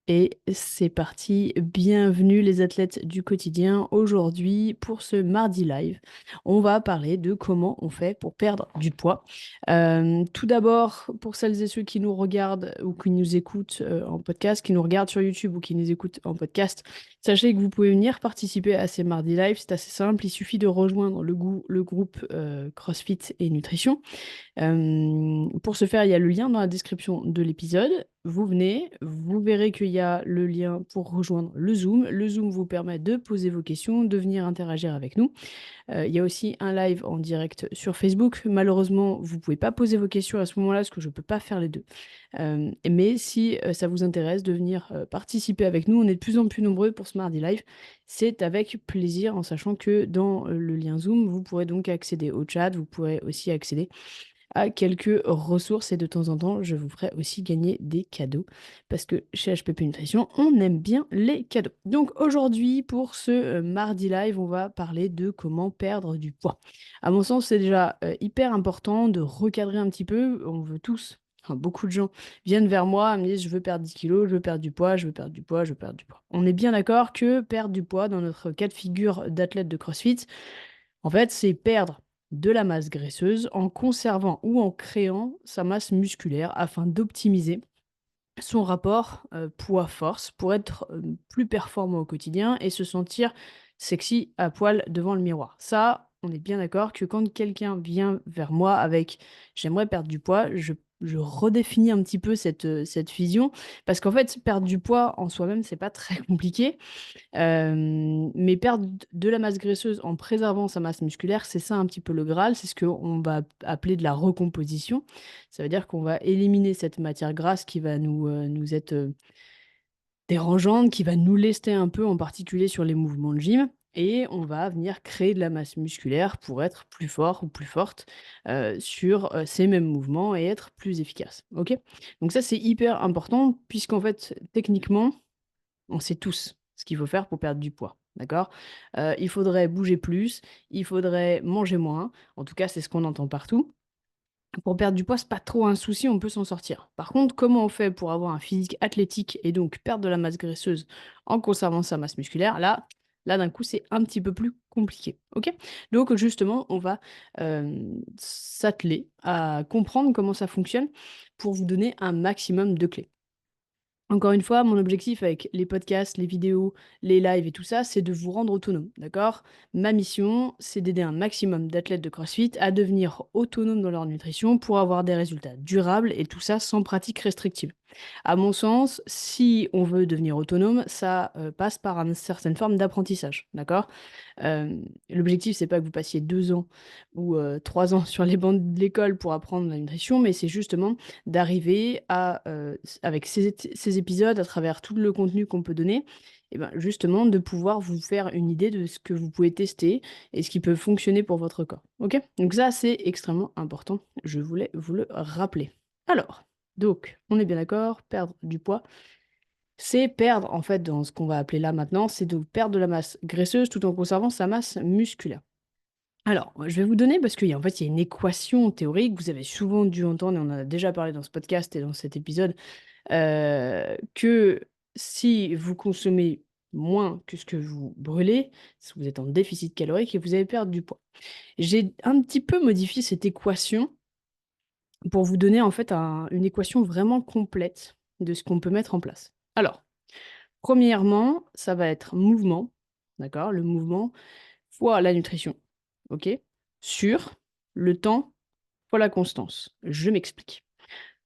Et c'est parti, bienvenue les athlètes du quotidien. Aujourd'hui, pour ce mardi live, on va parler de comment on fait pour perdre du poids. Tout d'abord, pour celles et ceux qui nous regardent ou qui nous écoutent en podcast, qui nous regardent sur YouTube ou qui nous écoutent en podcast, sachez que vous pouvez venir participer à ces mardi live. C'est assez simple, il suffit de rejoindre le groupe CrossFit et Nutrition. Pour ce faire, il y a le lien dans la description de l'épisode. Vous venez, vous verrez qu'il y a le lien pour rejoindre le Zoom. Le Zoom vous permet de poser vos questions, de venir interagir avec nous. Il y a aussi un live en direct sur Facebook. Malheureusement, vous ne pouvez pas poser vos questions à ce moment-là parce que je ne peux pas faire les deux. Mais si ça vous intéresse de venir participer avec nous, on est de plus en plus nombreux pour ce mardi live. C'est avec plaisir en sachant que dans le lien Zoom, vous pourrez donc accéder au chat, vous pourrez aussi accéder à quelques ressources et de temps en temps, je vous ferai aussi gagner des cadeaux parce que chez HPP Nutrition, on aime bien les cadeaux. Donc aujourd'hui, pour ce mardi live, on va parler de comment perdre du poids. À mon sens, c'est déjà hyper important de recadrer un petit peu. On veut tous, enfin, beaucoup de gens viennent vers moi, me disent je veux perdre 10 kilos, je veux perdre du poids, je veux perdre du poids, je veux perdre du poids. On est bien d'accord que perdre du poids dans notre cas de figure d'athlète de CrossFit, en fait, c'est perdre de la masse graisseuse en conservant ou en créant sa masse musculaire afin d'optimiser son rapport poids-force pour être plus performant au quotidien et se sentir sexy à poil devant le miroir. Ça, on est bien d'accord que quand quelqu'un vient vers moi avec j'aimerais perdre du poids, je redéfinis un petit peu cette vision parce qu'en fait, perdre du poids en soi-même, c'est pas très compliqué. Mais perdre de la masse graisseuse en préservant sa masse musculaire, c'est ça un petit peu le Graal, c'est ce qu'on va appeler de la recomposition. Ça veut dire qu'on va éliminer cette matière grasse qui va nous être dérangeante, qui va nous lester un peu, en particulier sur les mouvements de gym. Et on va venir créer de la masse musculaire pour être plus fort ou plus forte sur ces mêmes mouvements et être plus efficace. Ok. Donc ça, c'est hyper important puisqu'en fait, techniquement, on sait tous ce qu'il faut faire pour perdre du poids, d'accord? Il faudrait bouger plus, il faudrait manger moins. En tout cas, c'est ce qu'on entend partout. Pour perdre du poids, c'est pas trop un souci, on peut s'en sortir. Par contre, comment on fait pour avoir un physique athlétique et donc perdre de la masse graisseuse en conservant sa masse musculaire? Là d'un coup, c'est un petit peu plus compliqué, OK? Donc justement, on va, s'atteler à comprendre comment ça fonctionne pour vous donner un maximum de clés. Encore une fois, mon objectif avec les podcasts, les vidéos, les lives et tout ça, c'est de vous rendre autonome, d'accord? Ma mission, c'est d'aider un maximum d'athlètes de CrossFit à devenir autonomes dans leur nutrition pour avoir des résultats durables et tout ça sans pratique restrictive. À mon sens, si on veut devenir autonome, ça passe par une certaine forme d'apprentissage, d'accord? L'objectif, c'est pas que vous passiez 2 ans ou 3 ans sur les bancs de l'école pour apprendre la nutrition, mais c'est justement d'arriver à, avec ces épisodes, à travers tout le contenu qu'on peut donner, et ben, justement de pouvoir vous faire une idée de ce que vous pouvez tester et ce qui peut fonctionner pour votre corps. OK? Donc ça, c'est extrêmement important, je voulais vous le rappeler. Alors, donc, on est bien d'accord, perdre du poids, c'est perdre, en fait, dans ce qu'on va appeler là maintenant, c'est de perdre de la masse graisseuse tout en conservant sa masse musculaire. Alors, je vais vous donner, parce qu'il y a, en fait, il y a une équation théorique, vous avez souvent dû entendre, et on en a déjà parlé dans ce podcast et dans cet épisode, que si vous consommez moins que ce que vous brûlez, si vous êtes en déficit calorique et vous allez perdre du poids. J'ai un petit peu modifié cette équation pour vous donner en fait une équation vraiment complète de ce qu'on peut mettre en place. Alors, premièrement, ça va être mouvement, d'accord? Le mouvement fois la nutrition, ok? Sur le temps fois la constance. Je m'explique.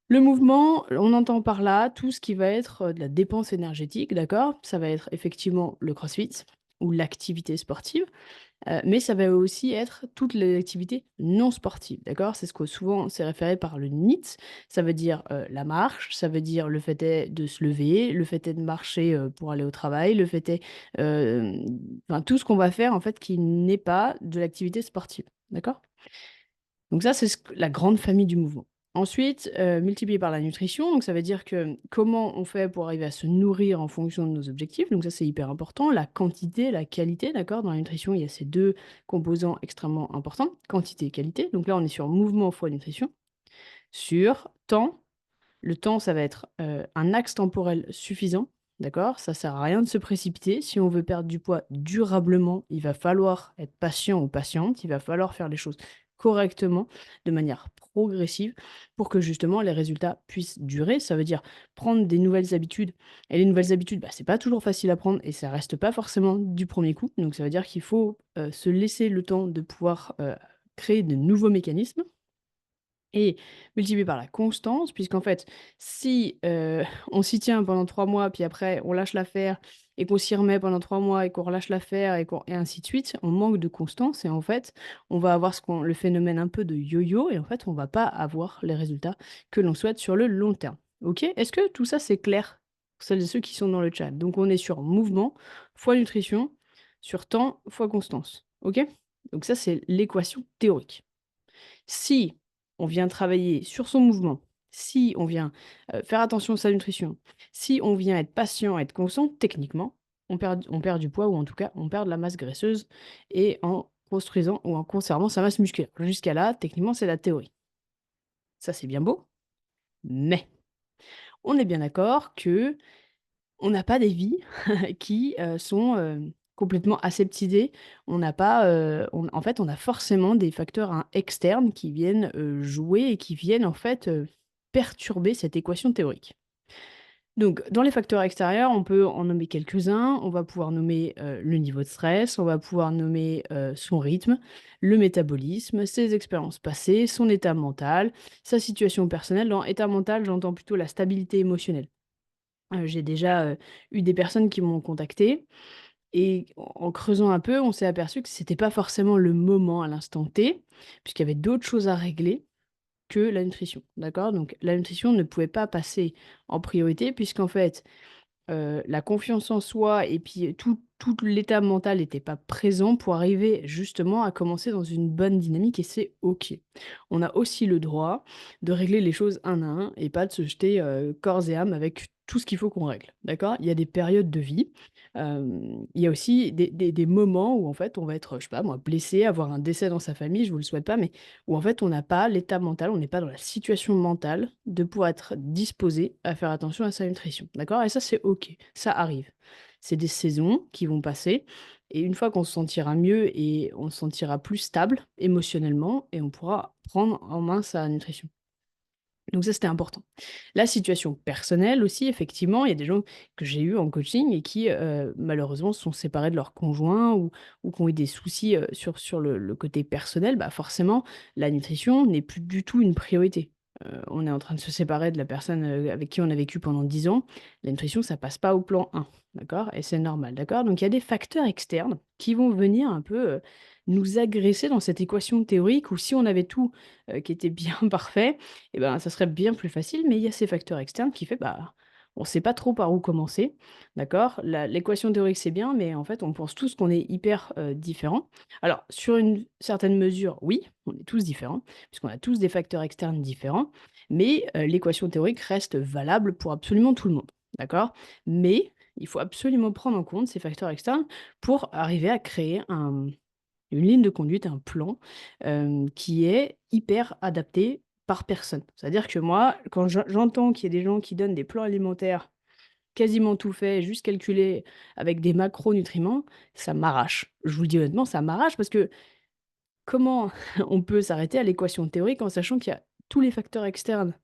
Le mouvement, on entend par là tout ce qui va être de la dépense énergétique, d'accord? Ça va être effectivement le crossfit ou l'activité sportive. Mais ça va aussi être toutes les activités non sportives, d'accord? C'est ce que souvent c'est référé par le NEAT. Ça veut dire, la marche, ça veut dire le fait est de se lever, le fait est de marcher, pour aller au travail, le fait est, enfin tout ce qu'on va faire en fait qui n'est pas de l'activité sportive, d'accord? Donc ça, c'est la grande famille du mouvement. Ensuite, multiplié par la nutrition, donc ça veut dire que comment on fait pour arriver à se nourrir en fonction de nos objectifs, donc ça c'est hyper important. La quantité, la qualité, d'accord? Dans la nutrition, il y a ces 2 composants extrêmement importants, quantité et qualité. Donc là, on est sur mouvement fois nutrition. Sur temps, le temps, ça va être, un axe temporel suffisant, d'accord? Ça sert à rien de se précipiter. Si on veut perdre du poids durablement, il va falloir être patient ou patiente, il va falloir faire les choses correctement, de manière progressive, pour que justement les résultats puissent durer. Ça veut dire prendre des nouvelles habitudes. Et les nouvelles habitudes, bah, c'est pas toujours facile à prendre et ça reste pas forcément du premier coup. Donc ça veut dire qu'il faut se laisser le temps de pouvoir créer de nouveaux mécanismes et multiplié par la constance, puisqu'en fait, si, on s'y tient pendant 3 mois, puis après on lâche l'affaire et qu'on s'y remet pendant 3 mois et qu'on relâche l'affaire et ainsi de suite, on manque de constance et en fait, on va avoir le phénomène un peu de yo-yo et en fait, on va pas avoir les résultats que l'on souhaite sur le long terme. OK? Est-ce que tout ça, c'est clair pour celles et ceux qui sont dans le chat? Donc on est sur mouvement fois nutrition, sur temps fois constance. OK? Donc ça, c'est l'équation théorique. Si on vient travailler sur son mouvement, si on vient, faire attention à sa nutrition, si on vient être patient, être conscient, techniquement, on perd du poids ou en tout cas, on perd de la masse graisseuse et en construisant ou en conservant sa masse musculaire. Jusqu'à là, techniquement, c'est la théorie. Ça, c'est bien beau, mais on est bien d'accord que on n'a pas des vies qui, sont, complètement aseptisées. On n'a pas, en fait, on a forcément des facteurs, hein, externes qui viennent, jouer et qui viennent, en fait, perturber cette équation théorique. Donc dans les facteurs extérieurs, on peut en nommer quelques-uns. On va pouvoir nommer, le niveau de stress, on va pouvoir nommer, son rythme, le métabolisme, ses expériences passées, son état mental, sa situation personnelle. Dans état mental, j'entends plutôt la stabilité émotionnelle. J'ai déjà, eu des personnes qui m'ont contactée et en creusant un peu, on s'est aperçu que c'était pas forcément le moment à l'instant T, puisqu'il y avait d'autres choses à régler que la nutrition, d'accord? Donc la nutrition ne pouvait pas passer en priorité puisqu'en fait, la confiance en soi et puis tout l'état mental n'était pas présent pour arriver justement à commencer dans une bonne dynamique et c'est OK. On a aussi le droit de régler les choses un à un et pas de se jeter, corps et âme avec tout ce qu'il faut qu'on règle, d'accord? Il y a des périodes de vie, il y a aussi des moments où en fait on va être, je sais pas moi, blessé, avoir un décès dans sa famille, je vous le souhaite pas, mais où en fait on n'a pas l'état mental, on n'est pas dans la situation mentale de pouvoir être disposé à faire attention à sa nutrition, d'accord? Et ça, c'est OK, ça arrive. C'est des saisons qui vont passer et une fois qu'on se sentira mieux et on se sentira plus stable émotionnellement et on pourra prendre en main sa nutrition. Donc ça, c'était important. La situation personnelle aussi, effectivement, il y a des gens que j'ai eus en coaching et qui, malheureusement, se sont séparés de leur conjoint ou qui ont eu des soucis, sur le côté personnel. Bah, forcément, la nutrition n'est plus du tout une priorité. On est en train de se séparer de la personne, avec qui on a vécu pendant 10 ans. La nutrition, ça passe pas au plan 1, d'accord? Et c'est normal, d'accord? Donc il y a des facteurs externes qui vont venir un peu, nous agresser dans cette équation théorique où si on avait tout, qui était bien parfait, et ben, ça serait bien plus facile, mais il y a ces facteurs externes qui fait, bah, on ne sait pas trop par où commencer, d'accord? L'équation théorique, c'est bien, mais en fait, on pense tous qu'on est hyper, différents. Alors, sur une certaine mesure, oui, on est tous différents, puisqu'on a tous des facteurs externes différents, mais l'équation théorique reste valable pour absolument tout le monde, d'accord? Mais il faut absolument prendre en compte ces facteurs externes pour arriver à créer une ligne de conduite, un plan, qui est hyper adapté par personne. C'est-à-dire que moi, quand j'entends qu'il y a des gens qui donnent des plans alimentaires quasiment tout fait, juste calculé avec des macronutriments, ça m'arrache. Je vous le dis honnêtement, ça m'arrache parce que comment on peut s'arrêter à l'équation théorique en sachant qu'il y a tous les facteurs externes,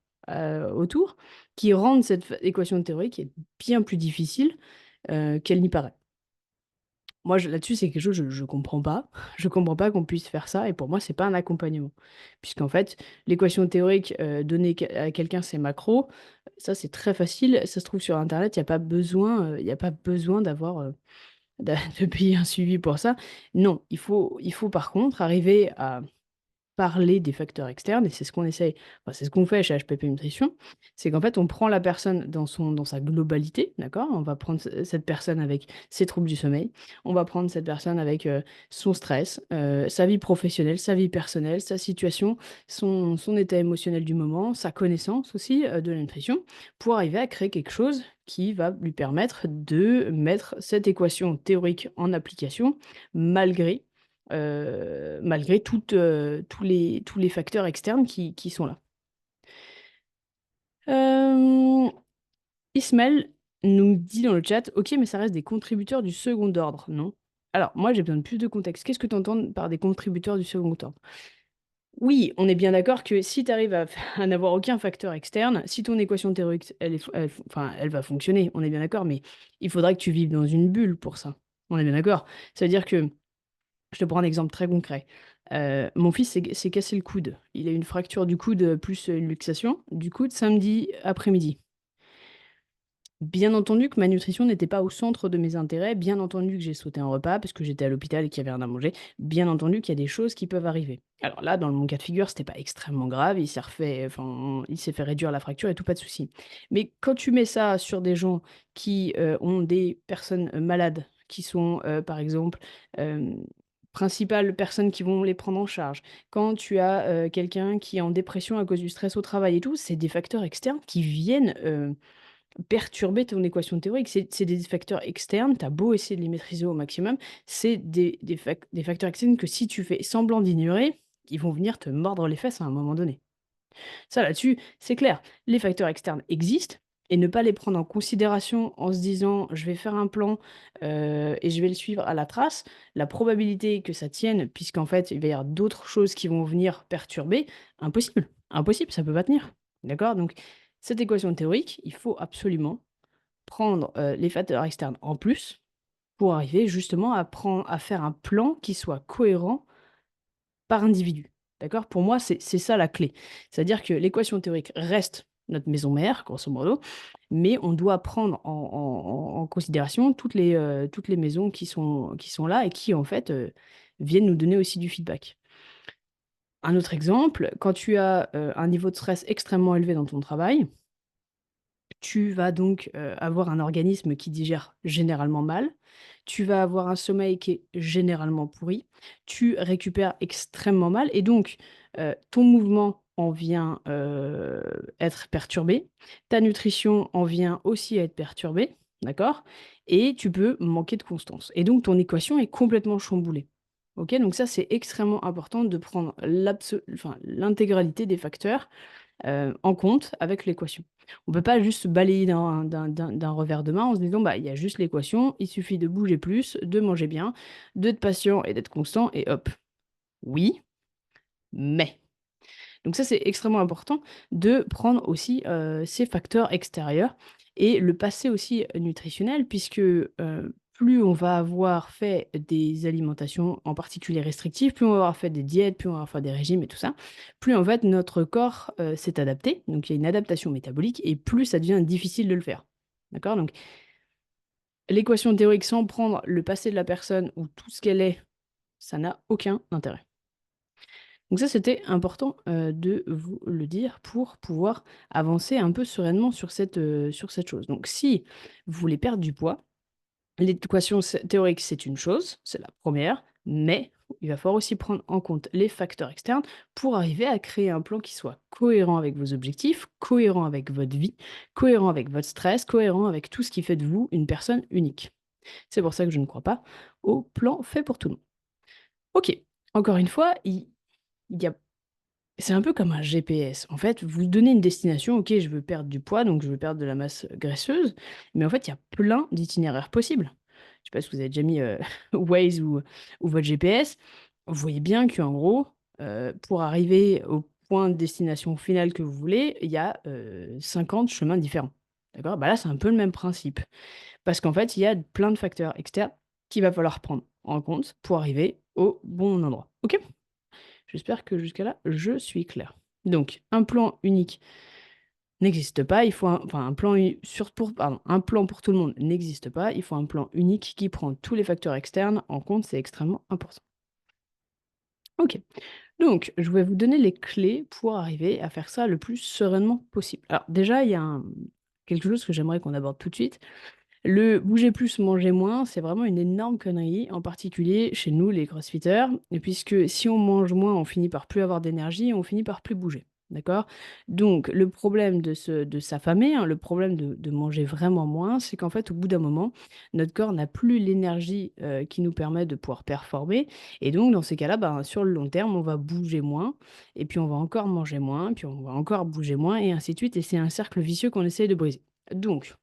autour qui rendent cette équation théorique est bien plus difficile, qu'elle n'y paraît. Moi, là-dessus, c'est quelque chose je comprends pas. Je comprends pas qu'on puisse faire ça et pour moi, c'est pas un accompagnement. Puisqu'en fait, l'équation théorique, donner à quelqu'un ses macros, ça, c'est très facile. Ça se trouve sur internet, il y a pas besoin d'avoir, de payer un suivi pour ça. Non, il faut par contre arriver à parler des facteurs externes et c'est ce qu'on essaye, enfin, c'est ce qu'on fait chez HPP Nutrition, c'est qu'en fait, on prend la personne dans sa globalité, d'accord? On va prendre cette personne avec ses troubles du sommeil, on va prendre cette personne avec, son stress, sa vie professionnelle, sa vie personnelle, sa situation, son état émotionnel du moment, sa connaissance aussi, de la nutrition, pour arriver à créer quelque chose qui va lui permettre de mettre cette équation théorique en application malgré tous les facteurs externes qui sont là. Hem, Ismaël nous dit dans le chat, ok, mais ça reste des contributeurs du second ordre, non? Alors, moi, j'ai besoin de plus de contexte. Qu'est-ce que tu entends par des contributeurs du second ordre? Oui, on est bien d'accord que si tu arrives à n'avoir aucun facteur externe, si ton équation théorique, enfin, elle va fonctionner, on est bien d'accord, mais il faudra que tu vives dans une bulle pour ça. On est bien d'accord. Ça veut dire que, je te prends un exemple très concret. Mon fils s'est cassé le coude. Il a une fracture du coude plus une luxation du coude samedi après-midi. Bien entendu que ma nutrition n'était pas au centre de mes intérêts, bien entendu que j'ai sauté un repas parce que j'étais à l'hôpital et qu'il y avait rien à manger, bien entendu qu'il y a des choses qui peuvent arriver. Alors là, dans mon cas de figure, c'était pas extrêmement grave, il s'est fait réduire la fracture et tout, pas de souci. Mais quand tu mets ça sur des gens qui ont des personnes malades, qui sont par exemple euh, principales personnes qui vont les prendre en charge, quand tu as quelqu'un qui est en dépression à cause du stress au travail et tout, c'est des facteurs externes qui viennent perturber ton équation théorique. C'est des facteurs externes, tu as beau essayer de les maîtriser au maximum, c'est des facteurs externes que si tu fais semblant d'ignorer, ils vont venir te mordre les fesses à un moment donné. Ça, là-dessus, c'est clair. Les facteurs externes existent et ne pas les prendre en considération en se disant je vais faire un plan et je vais le suivre à la trace, la probabilité que ça tienne, puisqu'en fait, il va y avoir d'autres choses qui vont venir perturber, impossible. Impossible, ça peut pas tenir. D'accord? Donc, cette équation théorique, il faut absolument prendre les facteurs externes en plus pour arriver justement à faire un plan qui soit cohérent par individu. D'accord? Pour moi, c'est ça la clé. C'est-à-dire que l'équation théorique reste notre maison mère, grosso modo, mais on doit prendre en considération toutes les maisons qui sont là et qui, en fait, viennent nous donner aussi du feedback. Un autre exemple, quand tu as un niveau de stress extrêmement élevé dans ton travail, tu vas donc avoir un organisme qui digère généralement mal, tu vas avoir un sommeil qui est généralement pourri, tu récupères extrêmement mal et donc ton mouvement en vient être perturbé, ta nutrition en vient aussi être perturbée, d'accord? Et tu peux manquer de constance. Et donc ton équation est complètement chamboulée. Ok, donc ça c'est extrêmement important de prendre l'intégralité des facteurs en compte avec l'équation. On peut pas juste se balayer d'un revers de main en se disant: «Bah, il y a juste l'équation, il suffit de bouger plus, de manger bien, d'être patient et d'être constant et hop». Oui, mais donc ça, c'est extrêmement important de prendre aussi, ces facteurs extérieurs et le passé aussi nutritionnel puisque, plus on va avoir fait des alimentations, en particulier restrictives, plus on va avoir fait des diètes, plus on va avoir fait des régimes et tout ça, plus en fait notre corps, s'est adapté, donc il y a une adaptation métabolique et plus ça devient difficile de le faire. D'accord? Donc l'équation théorique sans prendre le passé de la personne ou tout ce qu'elle est, ça n'a aucun intérêt. Donc ça, c'était important, de vous le dire pour pouvoir avancer un peu sereinement sur cette chose. Donc si vous voulez perdre du poids, l'équation théorique, c'est une chose, c'est la première, mais il va falloir aussi prendre en compte les facteurs externes pour arriver à créer un plan qui soit cohérent avec vos objectifs, cohérent avec votre vie, cohérent avec votre stress, cohérent avec tout ce qui fait de vous une personne unique. C'est pour ça que je ne crois pas au plan fait pour tout le monde. OK, encore une fois, il y a c'est un peu comme un GPS. En fait, vous donnez une destination, OK, je veux perdre du poids, donc je veux perdre de la masse graisseuse, mais en fait, il y a plein d'itinéraires possibles. Je sais pas si vous avez déjà mis, Waze ou votre GPS. Vous voyez bien qu'en gros, pour arriver au point de destination final que vous voulez, il y a, 50 chemins différents. D'accord? Bah, là, c'est un peu le même principe. Parce qu'en fait, il y a plein de facteurs externes qu'il va falloir prendre en compte pour arriver au bon endroit. OK? J'espère que jusqu'à là, je suis claire. Donc, un plan unique n'existe pas. Il faut un plan un plan pour tout le monde n'existe pas. Il faut un plan unique qui prend tous les facteurs externes en compte. C'est extrêmement important. Ok. Donc, je vais vous donner les clés pour arriver à faire ça le plus sereinement possible. Alors, déjà, il y a quelque chose que j'aimerais qu'on aborde tout de suite. Le bouger plus, manger moins, c'est vraiment une énorme connerie, en particulier chez nous, les crossfitters, et puisque si on mange moins, on finit par plus avoir d'énergie et on finit par plus bouger. D'accord? Donc, le problème de s'affamer, hein, le problème de manger vraiment moins, c'est qu'en fait, au bout d'un moment, notre corps n'a plus l'énergie qui nous permet de pouvoir performer. Et donc, dans ces cas-là, ben, sur le long terme, on va bouger moins, et puis on va encore manger moins, puis on va encore bouger moins, et ainsi de suite. Et c'est un cercle vicieux qu'on essaye de briser. Donc,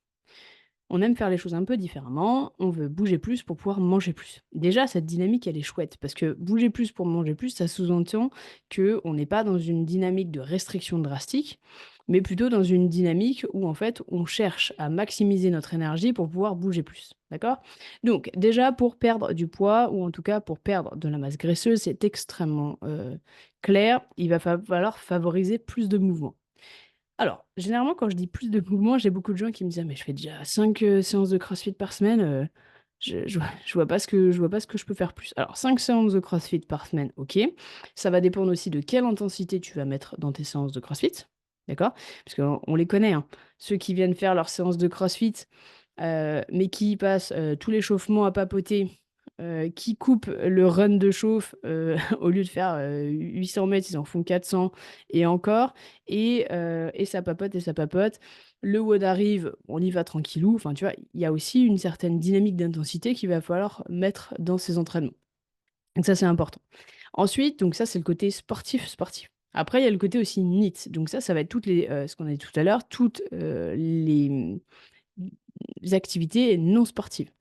on aime faire les choses un peu différemment, on veut bouger plus pour pouvoir manger plus. Déjà, cette dynamique, elle est chouette parce que bouger plus pour manger plus, ça sous-entend qu'on n'est pas dans une dynamique de restriction drastique, mais plutôt dans une dynamique où en fait on cherche à maximiser notre énergie pour pouvoir bouger plus. D'accord? Donc, déjà, pour perdre du poids, ou en tout cas pour perdre de la masse graisseuse, c'est extrêmement clair, il va falloir favoriser plus de mouvement. Alors, généralement, quand je dis plus de mouvement, j'ai beaucoup de gens qui me disent: «Ah mais je fais déjà 5 séances de CrossFit par semaine, je vois pas ce que je peux faire plus». Alors 5 séances de CrossFit par semaine, OK. Ça va dépendre aussi de quelle intensité tu vas mettre dans tes séances de CrossFit, d'accord? Parce qu'on les connaît, hein. Ceux qui viennent faire leurs séances de CrossFit, mais qui passent, tout l'échauffement à papoter, qui coupent le run de chauffe, au lieu de faire, 800 mètres, ils en font 400 et encore et ça papote et ça papote. Le WOD arrive, on y va tranquillou, enfin, tu vois? Il y a aussi une certaine dynamique d'intensité qu'il va falloir mettre dans ces entraînements. Donc ça, c'est important. Ensuite, donc ça, c'est le côté sportif, sportif. Après, il y a le côté aussi NEAT. Donc ça va être toutes les, ce qu'on a dit tout à l'heure, toutes, les activités non sportives.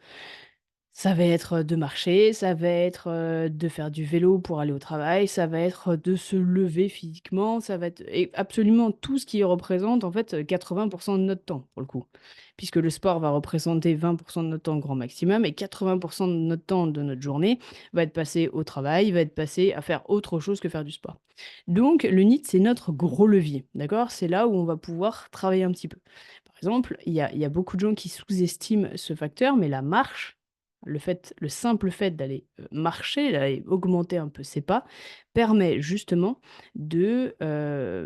Ça va être de marcher, ça va être, de faire du vélo pour aller au travail, ça va être de se lever physiquement, ça va être et absolument tout ce qui représente en fait, 80 de notre temps pour le coup. Puisque le sport va représenter 20 de notre temps grand maximum et 80 de notre temps de notre journée va être passé au travail, va être passé à faire autre chose que faire du sport. Donc le NEAT, c'est notre gros levier, d'accord? C'est là où on va pouvoir travailler un petit peu. Par exemple, il y a beaucoup de gens qui sous-estiment ce facteur, mais la marche, le simple fait d'aller, marcher, d'aller augmenter un peu ses pas, permet justement de,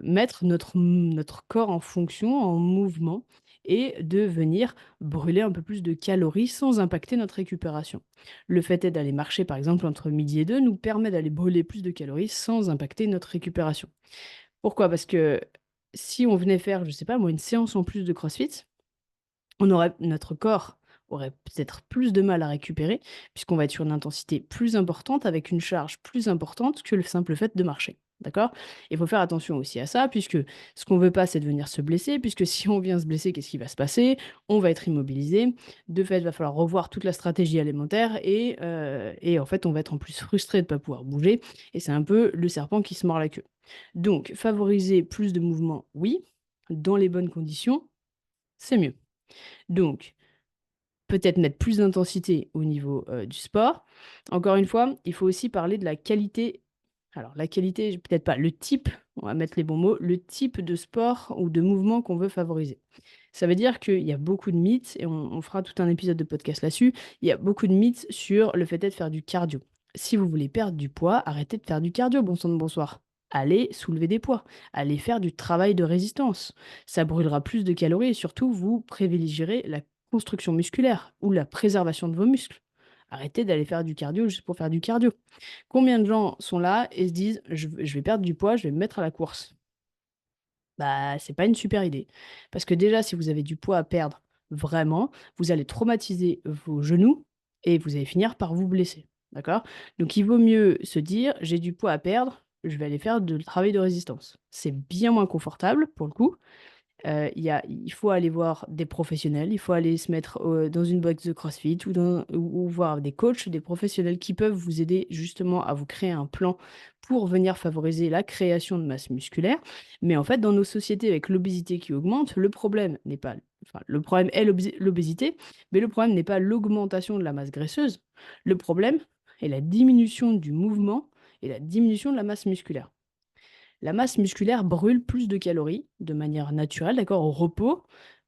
mettre notre corps en fonction, en mouvement et de venir brûler un peu plus de calories sans impacter notre récupération. Le fait est d'aller marcher, par exemple, entre midi et 2, nous permet d'aller brûler plus de calories sans impacter notre récupération. Pourquoi? Parce que si on venait faire, je sais pas moi, une séance en plus de CrossFit, notre corps aurait peut-être plus de mal à récupérer, puisqu'on va être sur une intensité plus importante, avec une charge plus importante que le simple fait de marcher. D'accord? Il faut faire attention aussi à ça, puisque ce qu'on veut pas, c'est de venir se blesser, puisque si on vient se blesser, qu'est-ce qui va se passer? On va être immobilisé. De fait, il va falloir revoir toute la stratégie alimentaire et en fait, on va être en plus frustré de ne pas pouvoir bouger. Et c'est un peu le serpent qui se mord la queue. Donc, favoriser plus de mouvement, oui. Dans les bonnes conditions, c'est mieux. Donc, peut-être mettre plus d'intensité au niveau, du sport. Encore une fois, il faut aussi parler de la qualité. Alors la qualité, peut-être pas, le type, on va mettre les bons mots, le type de sport ou de mouvement qu'on veut favoriser. Ça veut dire qu'il y a beaucoup de mythes et on fera tout un épisode de podcast là-dessus. Il y a beaucoup de mythes sur le fait de faire du cardio. Si vous voulez perdre du poids, arrêtez de faire du cardio, bon sang de bonsoir. Allez soulever des poids, allez faire du travail de résistance. Ça brûlera plus de calories et surtout, vous privilégierez la construction musculaire ou la préservation de vos muscles. Arrêtez d'aller faire du cardio juste pour faire du cardio. Combien de gens sont là et se disent: «Je vais perdre du poids, je vais me mettre à la course». Bah, c'est pas une super idée. Parce que déjà, si vous avez du poids à perdre, vraiment, vous allez traumatiser vos genoux et vous allez finir par vous blesser. D'accord? Donc il vaut mieux se dire: «J'ai du poids à perdre, je vais aller faire de travail de résistance». C'est bien moins confortable pour le coup. Il faut aller voir des professionnels, il faut aller se mettre, dans une box de CrossFit ou voir des coachs, des professionnels qui peuvent vous aider justement à vous créer un plan pour venir favoriser la création de masse musculaire. Mais en fait, dans nos sociétés avec l'obésité qui augmente, le problème n'est pas enfin, le problème est l'obésité, mais le problème n'est pas l'augmentation de la masse graisseuse. Le problème est la diminution du mouvement et la diminution de la masse musculaire. La masse musculaire brûle plus de calories de manière naturelle, d'accord, au repos.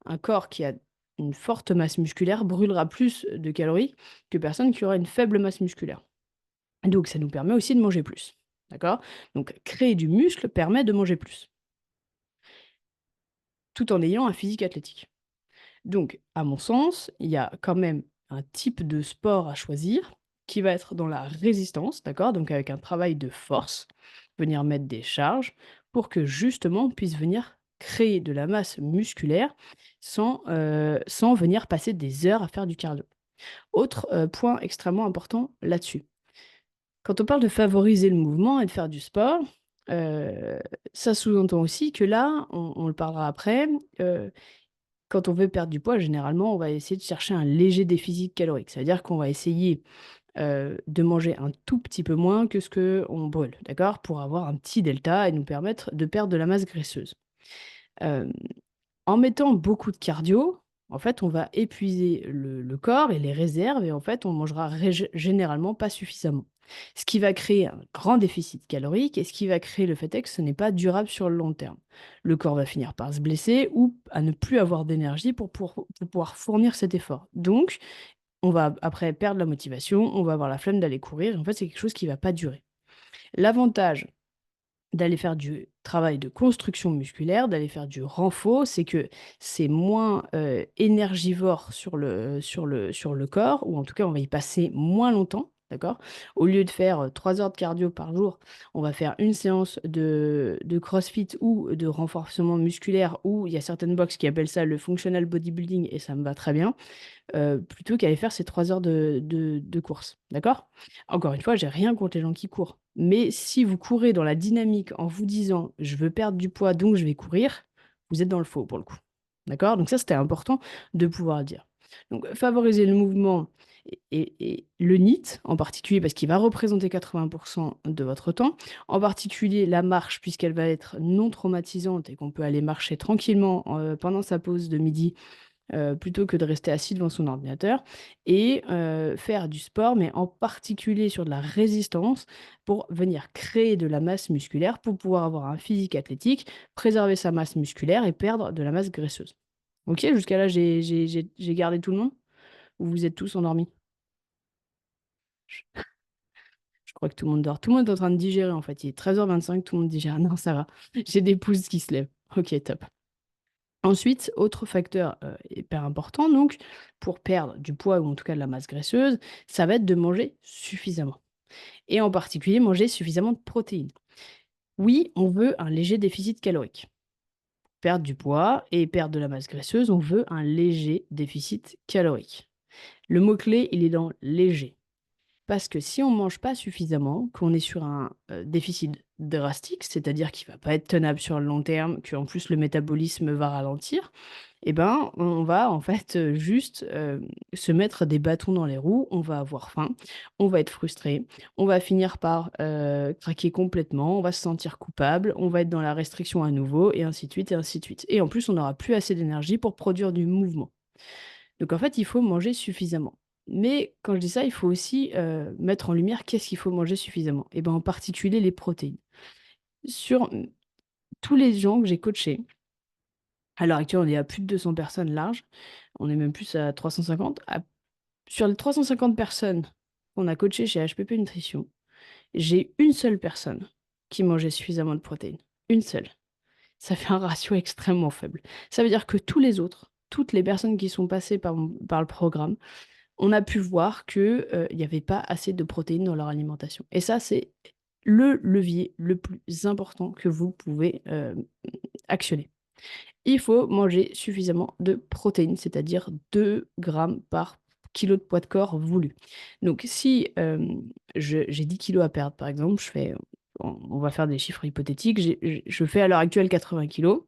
Un corps qui a une forte masse musculaire brûlera plus de calories que personne qui aura une faible masse musculaire. Donc ça nous permet aussi de manger plus, d'accord? Donc créer du muscle permet de manger plus, tout en ayant un physique athlétique. Donc, à mon sens, il y a quand même un type de sport à choisir qui va être dans la résistance, d'accord? Donc avec un travail de force, venir mettre des charges pour que justement on puisse venir créer de la masse musculaire sans venir passer des heures à faire du cardio. Autre, point extrêmement important là-dessus. Quand on parle de favoriser le mouvement et de faire du sport, heu, ça sous-entend aussi que là, on le parlera après, Quand on veut perdre du poids, généralement, on va essayer de chercher un léger déficit calorique. Ça veut dire qu'on va essayer de manger un tout petit peu moins que ce qu'on brûle, d'accord? Pour avoir un petit delta et nous permettre de perdre de la masse graisseuse. Hem, En mettant beaucoup de cardio, en fait, on va épuiser le corps et les réserves et en fait, on mangera généralement pas suffisamment. Ce qui va créer un grand déficit calorique et ce qui va créer le fait est que ce n'est pas durable sur le long terme. Le corps va finir par se blesser ou à ne plus avoir d'énergie pour pouvoir fournir cet effort. Donc, on va après perdre la motivation, on va avoir la flemme d'aller courir. En fait, c'est quelque chose qui va pas durer. L'avantage d'aller faire du travail de construction musculaire, d'aller faire du renfort, c'est que c'est moins, énergivore sur le corps ou en tout cas, on va y passer moins longtemps, d'accord? Au lieu de faire, 3 heures de cardio par jour, on va faire une séance de crossfit ou de renforcement musculaire ou il y a certaines box qui appellent ça le functional bodybuilding et ça me va très bien plutôt qu'aller faire ces 3 heures de course, d'accord? Encore une fois, j'ai rien contre les gens qui courent, mais si vous courez dans la dynamique en vous disant: «Je veux perdre du poids, donc je vais courir», vous êtes dans le faux pour le coup, d'accord? Donc ça, c'était important de pouvoir le dire. Donc favoriser le mouvement et le NEAT en particulier parce qu'il va représenter 80 de votre temps, en particulier la marche puisqu'elle va être non traumatisante et qu'on peut aller marcher tranquillement, pendant sa pause de midi plutôt que de rester assis devant son ordinateur et faire du sport, mais en particulier sur de la résistance pour venir créer de la masse musculaire, pour pouvoir avoir un physique athlétique, préserver sa masse musculaire et perdre de la masse graisseuse. OK, jusqu'à là, j'ai gardé tout le monde? Ou vous êtes tous endormis? Je je crois que tout le monde dort. Tout le monde est en train de digérer, en fait. Il est 13h25, tout le monde digère. Non, ça va. J'ai des pouces qui se lèvent. OK, top. Ensuite, autre facteur, hyper important donc, pour perdre du poids ou en tout cas de la masse graisseuse, ça va être de manger suffisamment et en particulier manger suffisamment de protéines. Oui, on veut un léger déficit calorique. Perdre du poids et perdre de la masse graisseuse, on veut un léger déficit calorique. Le mot-clé, il est dans léger. Parce que si on mange pas suffisamment, qu'on est sur un, déficit drastique, c'est-à-dire qu'il va pas être tenable sur le long terme, qu'en plus le métabolisme va ralentir, et ben, on va en fait, juste, se mettre des bâtons dans les roues. On va avoir faim, on va être frustré, on va finir par, craquer complètement, on va se sentir coupable, on va être dans la restriction à nouveau et ainsi de suite et ainsi de suite et en plus, on n'aura plus assez d'énergie pour produire du mouvement. Donc en fait, il faut manger suffisamment. Mais quand je dis ça, il faut aussi, mettre en lumière qu'est-ce qu'il faut manger suffisamment? Et ben, en particulier les protéines. Sur, tous les gens que j'ai coachés, à l'heure actuelle, on est à plus de 200 personnes larges, on est même plus à 350. Sur les 350 personnes qu'on a coachées chez HPP Nutrition, j'ai une seule personne qui mangeait suffisamment de protéines. Une seule. Ça fait un ratio extrêmement faible. Ça veut dire que tous les autres, toutes les personnes qui sont passées par le programme, on a pu voir que, il n'y avait pas assez de protéines dans leur alimentation et ça, c'est le levier le plus important que vous pouvez, actionner. Il faut manger suffisamment de protéines, c'est-à-dire 2 grammes par kilo de poids de corps voulu. Donc si, j'ai 10 kilos à perdre, par exemple, on va faire des chiffres hypothétiques, je fais à l'heure actuelle 80 kilos.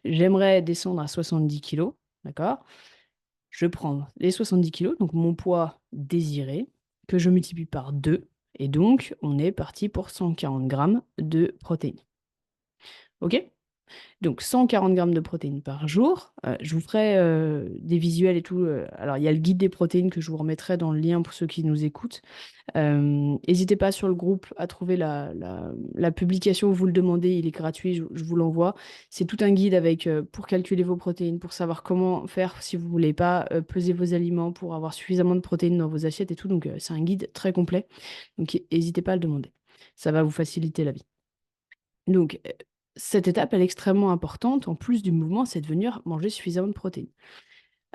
J'aimerais descendre à 70 kilos, d'accord? Je prends les 70 kilos, donc mon poids désiré, que je multiplie par 2 et donc on est parti pour 140 grammes de protéines. OK? Donc 140 grammes de protéines par jour. Je vous ferai, des visuels et tout, alors il y a le guide des protéines que je vous remettrai dans le lien pour ceux qui nous écoutent. Hésitez pas sur le groupe à trouver la publication où vous le demandez, il est gratuit, je vous l'envoie. C'est tout un guide avec, pour calculer vos protéines, pour savoir comment faire si vous voulez pas, peser vos aliments, pour avoir suffisamment de protéines dans vos assiettes et tout, donc c'est un guide très complet, donc hésitez pas à le demander. Ça va vous faciliter la vie. Donc, cette étape, elle est extrêmement importante. En plus du mouvement, c'est de venir manger suffisamment de protéines.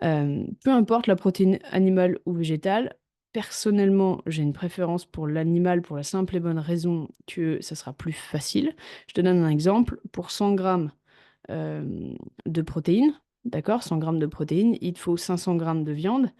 Peu importe la protéine animale ou végétale, personnellement, j'ai une préférence pour l'animal pour la simple et bonne raison que ça sera plus facile. Je te donne un exemple. Pour 100 grammes, de protéines, d'accord? 100 grammes de protéines, il te faut 500 grammes de viande,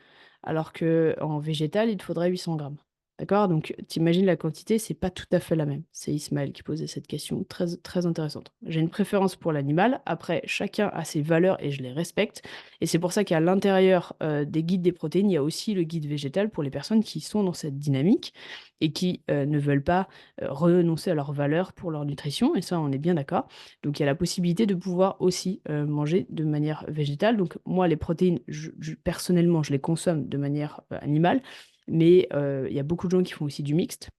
alors qu'en végétal, il te faudrait 800 grammes. D'accord? Donc, t'imagines la quantité, c'est pas tout à fait la même. C'est Ismaël qui posait cette question, très, très intéressante. J'ai une préférence pour l'animal. Après, chacun a ses valeurs et je les respecte. Et c'est pour ça qu'à l'intérieur des guides des protéines, il y a aussi le guide végétal pour les personnes qui sont dans cette dynamique et qui ne veulent pas renoncer à leurs valeurs pour leur nutrition. Et ça, on est bien d'accord. Donc, il y a la possibilité de pouvoir aussi manger de manière végétale. Donc, moi, les protéines, personnellement, je les consomme de manière animale. Mais il y a beaucoup de gens qui font aussi du mixte.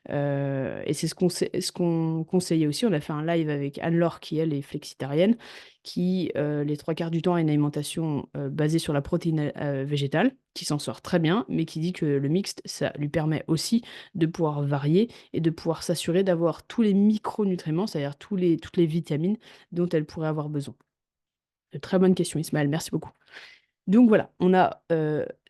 Et c'est ce qu'on conseillait aussi. On a fait un live avec Anne-Laure, qui elle est flexitarienne, qui les trois quarts du temps a une alimentation basée sur la protéine végétale, qui s'en sort très bien, mais qui dit que le mixte, ça lui permet aussi de pouvoir varier et de pouvoir s'assurer d'avoir tous les micronutriments, c'est-à-dire toutes les vitamines dont elle pourrait avoir besoin. Très bonne question, Ismaël, merci beaucoup. Donc voilà, on a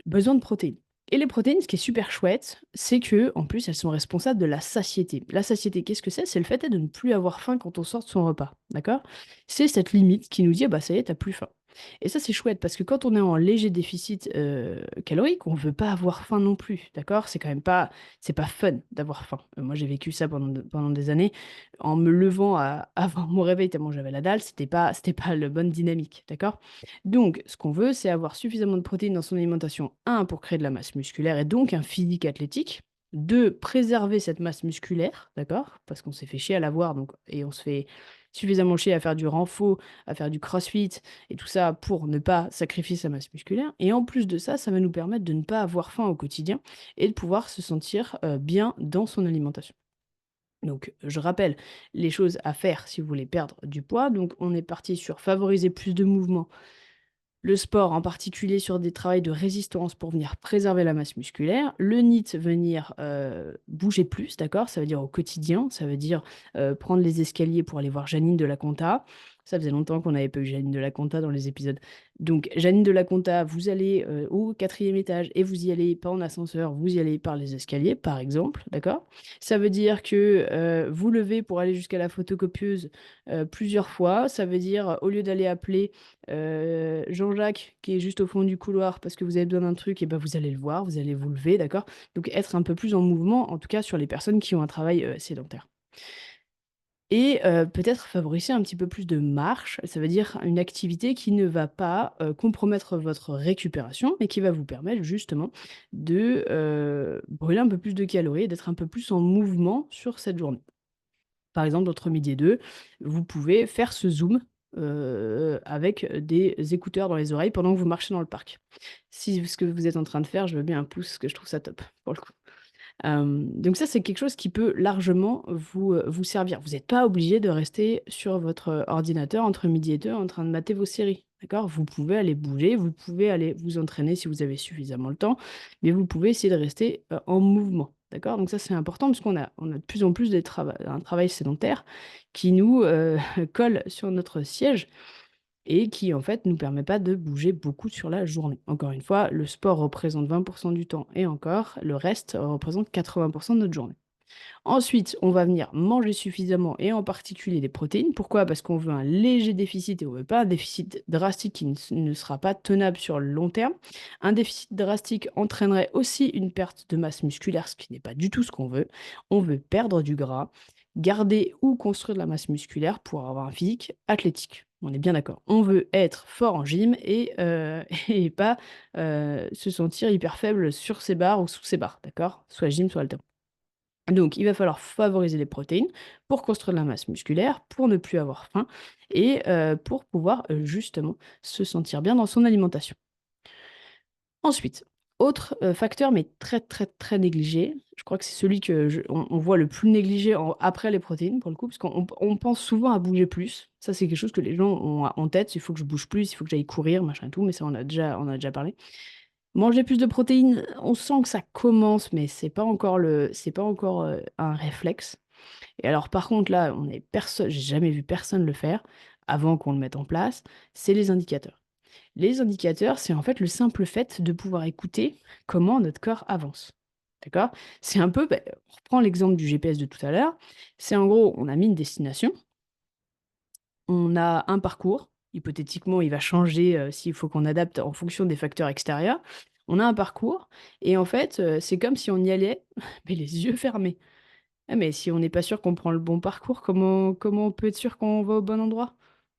besoin de protéines. Et les protéines, ce qui est super chouette, c'est que en plus, elles sont responsables de la satiété. La satiété, qu'est-ce que c'est? C'est le fait de ne plus avoir faim quand on sort de son repas, d'accord? C'est cette limite qui nous dit, ah bah ça y est, t'as plus faim. Et ça, c'est chouette parce que quand on est en léger déficit calorique, on veut pas avoir faim non plus, d'accord? C'est quand même pas, c'est pas fun d'avoir faim. Moi, j'ai vécu ça pendant des années. En me levant avant mon réveil, tellement j'avais la dalle, c'était pas la bonne dynamique, d'accord? Donc, ce qu'on veut, c'est avoir suffisamment de protéines dans son alimentation, un, pour créer de la masse musculaire et donc un physique athlétique. Deux, préserver cette masse musculaire, d'accord? Parce qu'on s'est fait chier à l'avoir, donc, et on se fait suffisamment chier à faire du renfo, à faire du crossfit et tout ça pour ne pas sacrifier sa masse musculaire. Et en plus de ça, ça va nous permettre de ne pas avoir faim au quotidien et de pouvoir se sentir bien dans son alimentation. Donc, je rappelle les choses à faire si vous voulez perdre du poids. Donc, on est parti sur favoriser plus de mouvements, le sport, en particulier sur des travails de résistance pour venir préserver la masse musculaire. Le NEAT, venir bouger plus, d'accord? Ça veut dire au quotidien, ça veut dire prendre les escaliers pour aller voir Janine de la Conta. Ça faisait longtemps qu'on n'avait pas eu Janine de la Conta dans les épisodes. Donc, Janine de la Conta, vous allez au quatrième étage et vous y allez pas en ascenseur, vous y allez par les escaliers, par exemple, d'accord? Ça veut dire que vous levez pour aller jusqu'à la photocopieuse plusieurs fois. Ça veut dire, au lieu d'aller appeler Jean-Jacques, qui est juste au fond du couloir parce que vous avez besoin d'un truc, et ben vous allez le voir, vous allez vous lever, d'accord? Donc être un peu plus en mouvement, en tout cas sur les personnes qui ont un travail sédentaire. Et peut-être favoriser un petit peu plus de marche, ça veut dire une activité qui ne va pas compromettre votre récupération, mais qui va vous permettre justement de brûler un peu plus de calories et d'être un peu plus en mouvement sur cette journée. Par exemple, entre midi et deux, vous pouvez faire ce zoom avec des écouteurs dans les oreilles pendant que vous marchez dans le parc. Si ce que vous êtes en train de faire, je veux bien un pouce, parce que je trouve ça top, pour le coup. Donc ça, c'est quelque chose qui peut largement vous servir. Vous n'êtes pas obligé de rester sur votre ordinateur entre midi et deux en train de mater vos séries. D'accord? Vous pouvez aller bouger, vous pouvez aller vous entraîner si vous avez suffisamment le temps, mais vous pouvez essayer de rester en mouvement. D'accord? Donc ça, c'est important parce on a de plus en plus un travail sédentaire qui nous colle sur notre siège et qui en fait nous permet pas de bouger beaucoup sur la journée. Encore une fois, le sport représente 20% du temps et encore, le reste représente 80% de notre journée. Ensuite, on va venir manger suffisamment et en particulier des protéines. Pourquoi? Parce qu'on veut un léger déficit et on veut pas un déficit drastique qui ne sera pas tenable sur le long terme. Un déficit drastique entraînerait aussi une perte de masse musculaire, ce qui n'est pas du tout ce qu'on veut. On veut perdre du gras, garder ou construire de la masse musculaire pour avoir un physique athlétique. On est bien d'accord. On veut être fort en gym et, et pas se sentir hyper faible sur ses barres ou sous ses barres, d'accord? Soit gym, soit haltéro. Donc, il va falloir favoriser les protéines pour construire de la masse musculaire, pour ne plus avoir faim et pour pouvoir justement se sentir bien dans son alimentation. Ensuite, autre facteur, mais très très très négligé, je crois que c'est celui on voit le plus négligé après les protéines, pour le coup, parce qu'on pense souvent à bouger plus. Ça, c'est quelque chose que les gens ont en tête, il faut que je bouge plus, il faut que j'aille courir, machin et tout, mais ça, on a déjà parlé. Manger plus de protéines, on sent que ça commence, mais c'est pas encore un réflexe. Et alors, par contre, là, j'ai jamais vu personne le faire avant qu'on le mette en place, c'est les indicateurs. Les indicateurs, c'est en fait le simple fait de pouvoir écouter comment notre corps avance. D'accord? C'est un peu, on reprend l'exemple du GPS de tout à l'heure. C'est en gros, on a mis une destination, on a un parcours. Hypothétiquement, il va changer s'il faut qu'on adapte en fonction des facteurs extérieurs. On a un parcours et en fait, c'est comme si on y allait, mais les yeux fermés. Ah, mais si on n'est pas sûr qu'on prend le bon parcours, comment on peut être sûr qu'on va au bon endroit?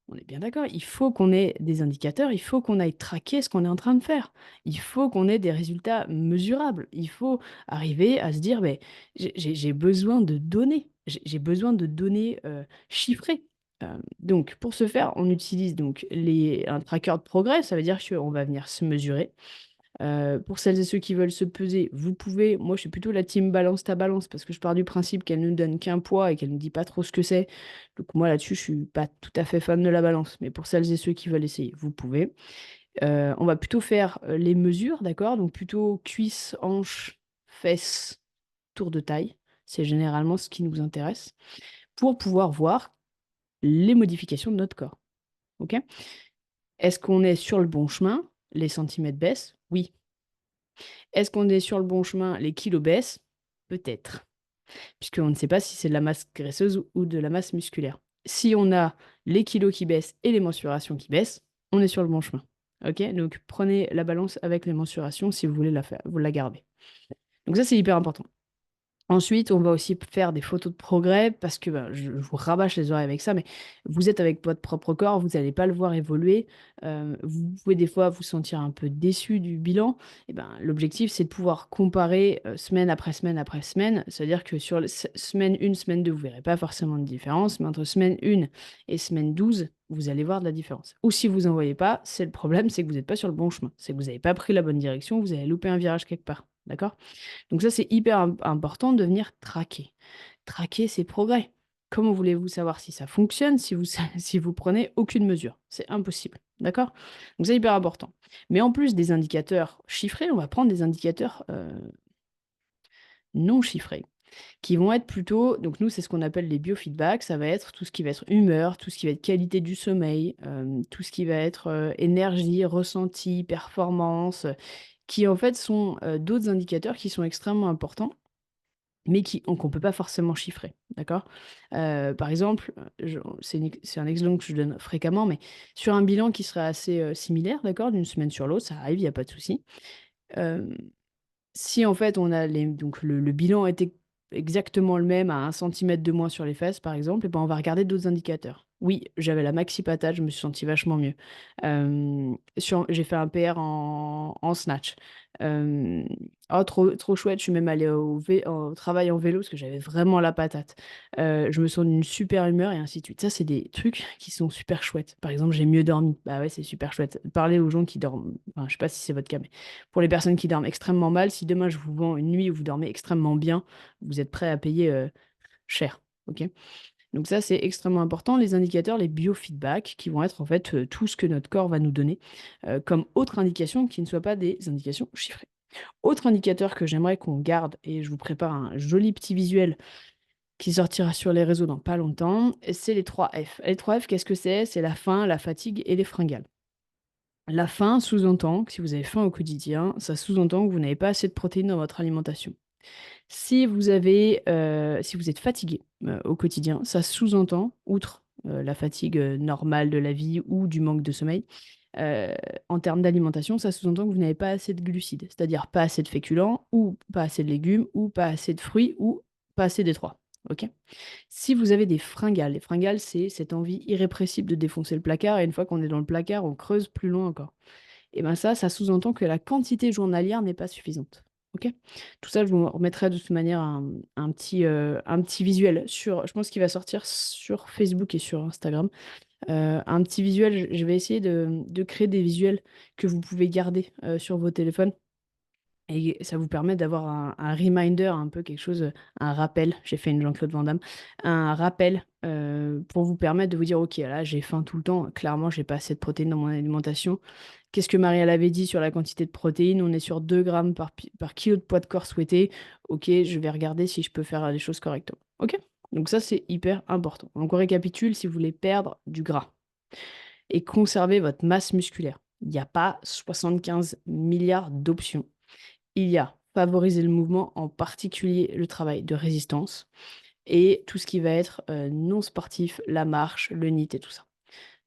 On est bien d'accord, il faut qu'on ait des indicateurs, il faut qu'on aille traquer ce qu'on est en train de faire. Il faut qu'on ait des résultats mesurables. Il faut arriver à se dire, mais j'ai besoin de données. J'ai besoin de données chiffrées. Donc, pour ce faire, on utilise donc un tracker de progrès. Ça veut dire qu'on va venir se mesurer. Pour celles et ceux qui veulent se peser, vous pouvez. Moi, je suis plutôt la team balance ta balance parce que je pars du principe qu'elle ne donne qu'un poids et qu'elle ne dit pas trop ce que c'est. Donc moi, là-dessus, je suis pas tout à fait fan de la balance. Mais pour celles et ceux qui veulent essayer, vous pouvez. On va plutôt faire les mesures, d'accord? Donc plutôt cuisses, hanches, fesses, tour de taille. C'est généralement ce qui nous intéresse pour pouvoir voir les modifications de notre corps. Ok? Est-ce qu'on est sur le bon chemin? Les centimètres baissent? Oui. Est-ce qu'on est sur le bon chemin? Les kilos baissent? Peut-être, puisqu'on ne sait pas si c'est de la masse graisseuse ou de la masse musculaire. Si on a les kilos qui baissent et les mensurations qui baissent, on est sur le bon chemin. Ok? Donc prenez la balance avec les mensurations si vous voulez la faire, vous la gardez. Donc ça, c'est hyper important. Ensuite, on va aussi faire des photos de progrès parce que ben, je vous rabâche les oreilles avec ça, mais vous êtes avec votre propre corps, vous n'allez pas le voir évoluer. Vous pouvez des fois vous sentir un peu déçu du bilan. Et ben, l'objectif, c'est de pouvoir comparer semaine après semaine après semaine. C'est-à-dire que sur semaine 1, semaine 2, vous ne verrez pas forcément de différence, mais entre semaine 1 et semaine 12, vous allez voir de la différence. Ou si vous n'en voyez pas, c'est le problème, c'est que vous n'êtes pas sur le bon chemin. C'est que vous n'avez pas pris la bonne direction, vous avez loupé un virage quelque part. D'accord? Donc ça, c'est hyper important de venir traquer. Traquer ses progrès. Comment voulez-vous savoir si ça fonctionne si vous si vous prenez aucune mesure? C'est impossible. D'accord? Donc c'est hyper important. Mais en plus des indicateurs chiffrés, on va prendre des indicateurs non chiffrés qui vont être plutôt, donc nous c'est ce qu'on appelle les biofeedbacks, ça va être tout ce qui va être humeur, tout ce qui va être qualité du sommeil, tout ce qui va être énergie, ressenti, performance, qui en fait sont d'autres indicateurs qui sont extrêmement importants mais qu'on ne peut pas forcément chiffrer, d'accord? Par exemple, c'est un exemple que je donne fréquemment, mais sur un bilan qui serait assez similaire, d'accord, d'une semaine sur l'autre, ça arrive, il n'y a pas de souci. Euh, Si en fait on a donc le bilan était exactement le même à 1 centimètre de moins sur les fesses, par exemple, et ben on va regarder d'autres indicateurs. Oui, j'avais la maxi patate, je me suis senti vachement mieux. J'ai fait un PR en snatch. Euh, oh, trop chouette, je suis même allée au travail en vélo parce que j'avais vraiment la patate. Je me sens d'une super humeur et ainsi de suite. Ça, c'est des trucs qui sont super chouettes. Par exemple, j'ai mieux dormi. Bah ouais, c'est super chouette. Parlez aux gens qui dorment. Enfin, je sais pas si c'est votre cas, mais pour les personnes qui dorment extrêmement mal, si demain je vous vends une nuit où vous dormez extrêmement bien, vous êtes prêt à payer cher. Ok? Donc ça, c'est extrêmement important. Les indicateurs, les biofeedbacks, qui vont être en fait tout ce que notre corps va nous donner comme autre indication qui ne soit pas des indications chiffrées. Autre indicateur que j'aimerais qu'on garde, et je vous prépare un joli petit visuel qui sortira sur les réseaux dans pas longtemps, c'est les 3 F. Les 3 F, qu'est-ce que c'est? C'est la faim, la fatigue et les fringales. La faim sous-entend que si vous avez faim au quotidien, ça sous-entend que vous n'avez pas assez de protéines dans votre alimentation. Si vous êtes fatigué au quotidien, ça sous-entend, outre la fatigue normale de la vie ou du manque de sommeil, euh, en termes d'alimentation, ça sous-entend que vous n'avez pas assez de glucides, c'est-à-dire pas assez de féculents, ou pas assez de légumes, ou pas assez de fruits, ou pas assez des trois. Ok? Si vous avez des fringales, les fringales, c'est cette envie irrépressible de défoncer le placard, et une fois qu'on est dans le placard, on creuse plus loin encore. Et bien ça sous-entend que la quantité journalière n'est pas suffisante. Ok? Tout ça, je vous remettrai de toute manière un petit visuel sur, je pense qu'il va sortir sur Facebook et sur Instagram. Un petit visuel, je vais essayer de créer des visuels que vous pouvez garder sur vos téléphones et ça vous permet d'avoir un reminder, un peu quelque chose, un rappel. J'ai fait une Jean-Claude Van Damme. Un rappel pour vous permettre de vous dire, OK, là, j'ai faim tout le temps. Clairement, j'ai pas assez de protéines dans mon alimentation. Qu'est-ce que Marie elle avait dit sur la quantité de protéines? On est sur 2 grammes par kilo de poids de corps souhaité. OK, je vais regarder si je peux faire les choses correctement. OK? Donc ça, c'est hyper important. Donc on récapitule, si vous voulez perdre du gras et conserver votre masse musculaire, il n'y a pas 75 milliards d'options. Il y a favoriser le mouvement, en particulier le travail de résistance et tout ce qui va être non sportif, la marche, le NEAT et tout ça.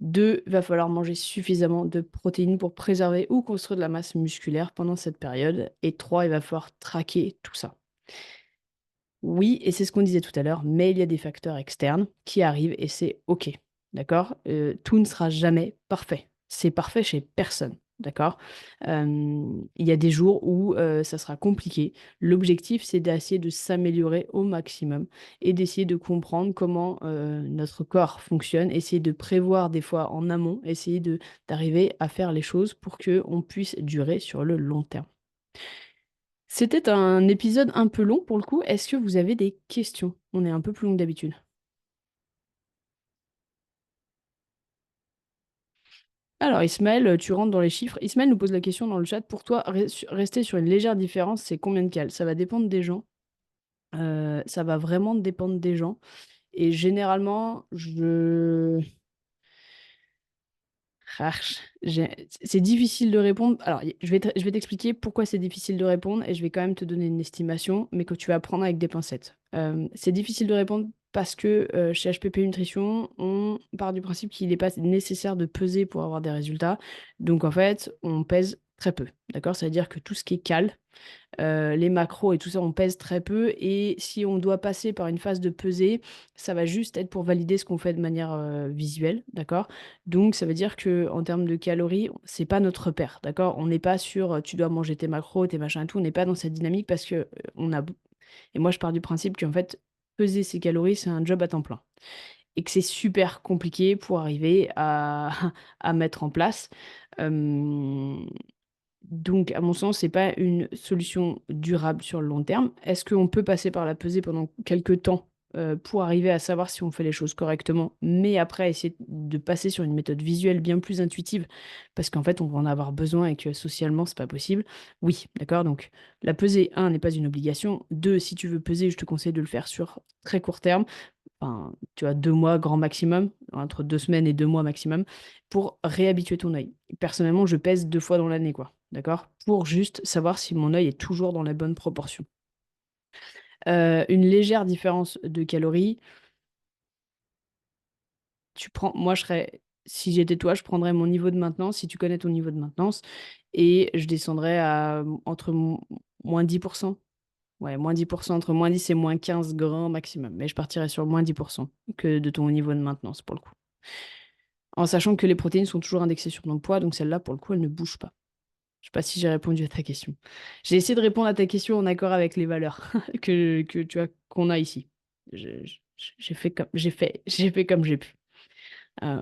2, il va falloir manger suffisamment de protéines pour préserver ou construire de la masse musculaire pendant cette période. Et 3, il va falloir traquer tout ça. Oui, et c'est ce qu'on disait tout à l'heure, mais il y a des facteurs externes qui arrivent et c'est OK. D'accord? Tout ne sera jamais parfait. C'est parfait chez personne. D'accord? Il y a des jours où ça sera compliqué. L'objectif, c'est d'essayer de s'améliorer au maximum et d'essayer de comprendre comment notre corps fonctionne, essayer de prévoir des fois en amont, essayer d'arriver à faire les choses pour qu'on puisse durer sur le long terme. C'était un épisode un peu long pour le coup. Est-ce que vous avez des questions? On est un peu plus long que d'habitude. Alors Ismaël, tu rentres dans les chiffres. Ismaël nous pose la question dans le chat. Pour toi, rester sur une légère différence, c'est combien de cales? Ça va dépendre des gens. Ça va vraiment dépendre des gens. Et généralement, c'est difficile de répondre. Alors, je vais t'expliquer pourquoi c'est difficile de répondre et je vais quand même te donner une estimation, mais que tu vas prendre avec des pincettes. C'est difficile de répondre parce que chez HPP Nutrition, on part du principe qu'il n'est pas nécessaire de peser pour avoir des résultats. Donc, en fait, on pèse très peu. D'accord? Ça veut dire que tout ce qui est cal, les macros et tout ça, on pèse très peu. Et si on doit passer par une phase de pesée, ça va juste être pour valider ce qu'on fait de manière visuelle, d'accord? Donc ça veut dire que en termes de calories, c'est pas notre repère, d'accord? On n'est pas sur tu dois manger tes macros, tes machins et tout. On n'est pas dans cette dynamique parce que on a. Et moi, je pars du principe qu'en fait, peser ses calories, c'est un job à temps plein. Et que c'est super compliqué pour arriver à, à mettre en place. Euh, donc, à mon sens, c'est pas une solution durable sur le long terme. Est-ce qu'on peut passer par la pesée pendant quelques temps pour arriver à savoir si on fait les choses correctement, mais après essayer de passer sur une méthode visuelle bien plus intuitive, parce qu'en fait, on va en avoir besoin et que socialement, c'est pas possible. Oui, d'accord. Donc, la pesée, un, n'est pas une obligation. Deux, si tu veux peser, je te conseille de le faire sur très court terme, enfin, tu as 2 mois grand maximum, entre 2 semaines et 2 mois maximum, pour réhabituer ton œil. Personnellement, je pèse 2 fois dans l'année, quoi. D'accord? Pour juste savoir si mon œil est toujours dans la bonne proportion. Une légère différence de calories, moi, si j'étais toi, je prendrais mon niveau de maintenance, si tu connais ton niveau de maintenance, et je descendrais à entre moins 10%. Ouais, moins 10%, entre moins 10 et moins 15 grammes maximum. Mais je partirais sur moins 10% que de ton niveau de maintenance, pour le coup. En sachant que les protéines sont toujours indexées sur ton poids, donc celle-là, pour le coup, elle ne bouge pas. Je sais pas si j'ai répondu à ta question. J'ai essayé de répondre à ta question en accord avec les valeurs que tu as, qu'on a ici. J'ai fait comme j'ai pu.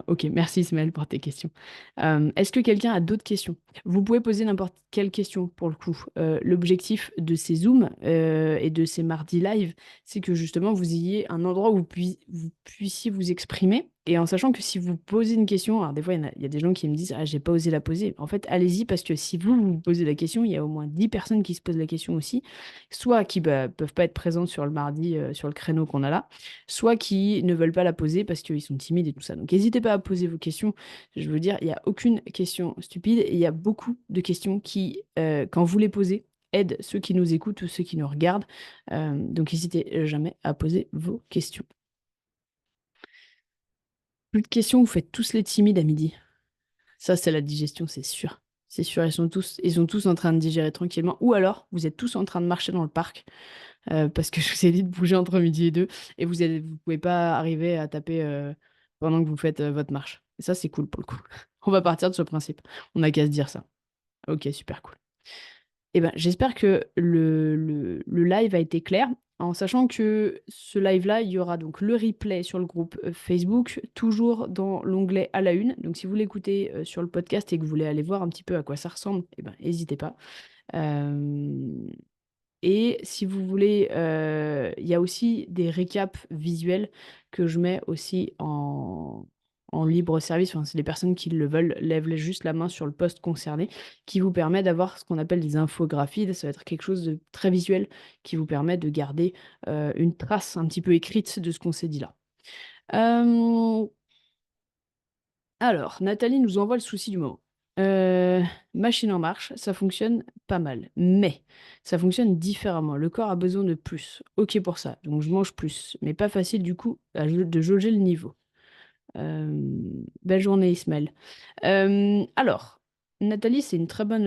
Ok, merci Ismaël pour tes questions. Est-ce que quelqu'un a d'autres questions? Vous pouvez poser n'importe quelle question pour le coup. L'objectif de ces Zooms et de ces mardis live, c'est que justement vous ayez un endroit où vous puissiez vous exprimer. Et en sachant que si vous posez une question, alors des fois il y a des gens qui me disent: Ah, j'ai pas osé la poser. En fait, allez-y parce que si vous posez la question, il y a au moins 10 personnes qui se posent la question aussi, soit qui peuvent pas être présentes sur le mardi, sur le créneau qu'on a là, soit qui ne veulent pas la poser parce qu'ils sont timides et tout ça. Donc n'hésitez pas à poser vos questions. Je veux dire, il n'y a aucune question stupide et il y a beaucoup de questions qui, quand vous les posez, aident ceux qui nous écoutent ou ceux qui nous regardent. Donc n'hésitez jamais à poser vos questions. Plus de questions, vous faites tous les timides à midi. Ça, c'est la digestion, c'est sûr. C'est sûr, ils sont tous en train de digérer tranquillement. Ou alors, vous êtes tous en train de marcher dans le parc parce que je vous ai dit de bouger entre midi et deux et vous pouvez pas arriver à taper pendant que vous faites votre marche. Et ça, c'est cool pour le coup. On va partir de ce principe. On n'a qu'à se dire ça. Ok, super cool. Eh ben, j'espère que le live a été clair, en sachant que ce live-là, il y aura donc le replay sur le groupe Facebook, toujours dans l'onglet à la une. Donc si vous l'écoutez sur le podcast et que vous voulez aller voir un petit peu à quoi ça ressemble, eh ben, n'hésitez pas. Euh, et si vous voulez, il y a aussi des récaps visuels que je mets aussi en libre service. Enfin, c'est les personnes qui le veulent, lèvent juste la main sur le post concerné, qui vous permet d'avoir ce qu'on appelle des infographies. Ça va être quelque chose de très visuel qui vous permet de garder une trace un petit peu écrite de ce qu'on s'est dit là. Euh, alors, Nathalie nous envoie le souci du moment. Euh, Machine en marche, ça fonctionne pas mal, mais ça fonctionne différemment. Le corps a besoin de plus. Ok pour ça, donc je mange plus, mais pas facile du coup de jauger le niveau. Belle journée, Ismaël. Alors, Nathalie, c'est une très bonne